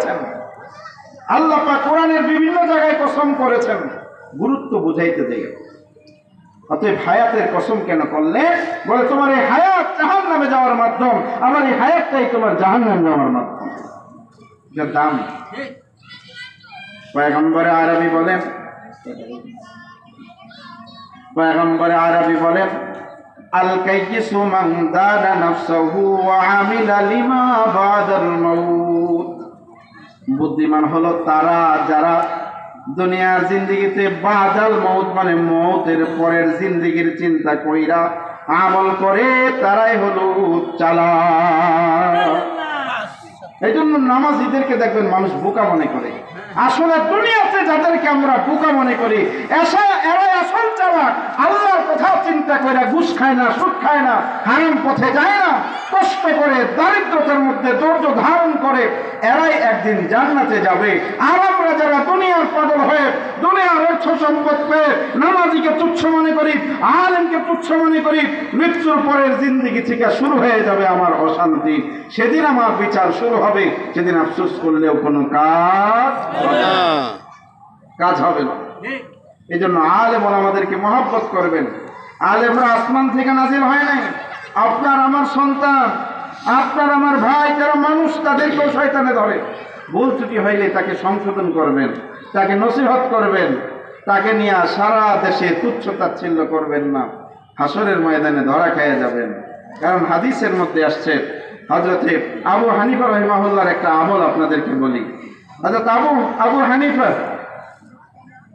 করেছেন, আল্লাহ পাক কোরআনের বিভিন্ন জায়গায় কসম করেছেন, গুরুত্ব বুঝাইতে দেয়। অতএব হায়াতের কসম কেন করলে? বলে তোমার এই হায়াত জাহান্নামে যাওয়ার মাধ্যম, আমার এই হায়াতটাই তোমার জাহান্নামে যাওয়ার মাধ্যম। যার দাম পয়গম্বরে আরবি বলেন, পয়গম্বরে আরবি বলেন, আল কাইয়িসু মান দানা নাফসাহু ওয়া আমিলা লিমা বাদাল মাউত। বুদ্ধিমান হলো তারা যারা দুনিয়ার জিন্দেগিতে বাদাল মউত মানে মউতের পরের জিন্দেগির চিন্তা কইরা আমল করে, তারাই হলো চালাক। এই জন্য নামাজীদেরকে দেখবেন মানুষ বোকা মনে করে। আসলে দুনিয়াতে যাদেরকে আমরা বোকা মনে করি, এরাই আসল চালাক। আল্লাহর কথা চিন্তা করে ঘুষ খায় না, সুদ খায় না, হারাম পথে যায় না, কষ্ট করে দারিদ্রতার মধ্যে ধৈর্য ধারণ করে, এরাই একদিন জান্নাতে যাবে। আর আমরা যারা দুনিয়ার পাগল হয়ে দুনিয়ার অর্থ সম্পদ পেয়ে নামাজীকে তুচ্ছ মনে করি, আলেমকে তুচ্ছ মনে করি, মৃত্যুর পরের জিন্দেগি থেকে শুরু হয়ে যাবে আমার অশান্তি। সেদিন আমার বিচার শুরু হবে, সেদিন আফসোস করলেও কোনো কাজ হবে না। এই জন্য আলেম আমাদেরকে মহব্বত করবেন। আলেমরা আসমান থেকে নাজিল হয় নাই। আপনার আমার সন্তান, আপনার আমার ভাই যারা মানুষ, তাদেরকেও শয়তানে ধরে। ভুল ত্রুটি হইলে তাকে সংশোধন করবেন, তাকে নসিহত করবেন, তাকে নিয়ে সারা দেশে তুচ্ছ তাচ্ছিল্য করবেন না। হাসরের ময়দানে ধরা খেয়ে যাবেন। কারণ হাদিসের মধ্যে আসছে, হযরতে আবু হানিফা রাহিমাহুল্লাহর একটা আমল আপনাদেরকে বলি। হযরত আবু হানিফা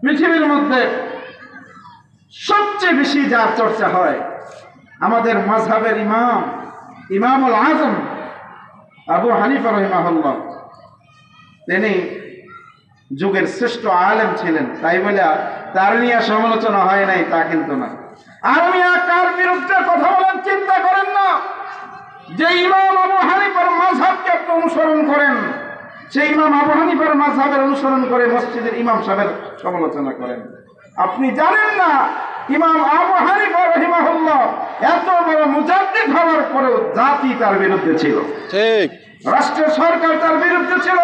পৃথিবীর মধ্যে সবচেয়ে বেশি যার চর্চা হয়, আমাদের মাযহাবের ইমামুল আযম আবু হানিফা রাহিমাহুল্লাহ। তিনি যুগের শ্রেষ্ঠ আলেম ছিলেন, তাই বলে তার নিয়ে সমালোচনা হয় নাই তা কিন্তু না। আর মিয়া কার বিরুদ্ধে কথা বলেন চিন্তা করেন না। যে ইমাম আবু হানিফার মাযহাবকে আপনি অনুসরণ করেন, সেই ইমাম আবু হানিফার মাযহাবের অনুসরণ করে মসজিদের ইমাম সাহেবের সমালোচনা করেন। আপনি জানেন না ইমাম আবু হানিফা রাহিমাহুল্লাহ এত বড় মুজাদ্দিদ হওয়ার পরেও জাতি তার বিরুদ্ধে ছিল, ঠিক, রাষ্ট্রের সরকার তার বিরুদ্ধে ছিল।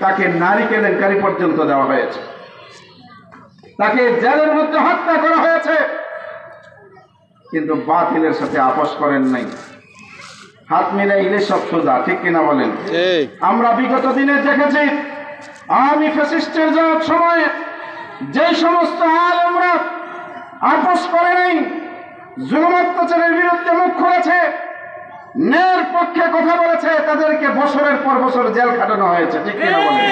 তাকে নারী কেলেঙ্কারি পর্যন্ত দেওয়া হয়েছে, তাকে জেলের মধ্যে হত্যা করা হয়েছে, কিন্তু বাতিলের সাথে আপোষ করেন নাই। হাত মিলাইলে সব সোজা, ঠিক কিনা বলেন? আমরা বিগত দিনে দেখেছি আওয়ামী ফ্যাসিস্টের যাওয়ার সময় যে সমস্ত আলেমরা আপোষ করে নাই, জুলুম অত্যাচারের বিরুদ্ধে মুখ খুলেছে, ন্যায়ের পক্ষে কথা বলেছে, তাদেরকে বছরের পর বছর জেল খাটানো হয়েছে, ঠিক কিনা বলেন?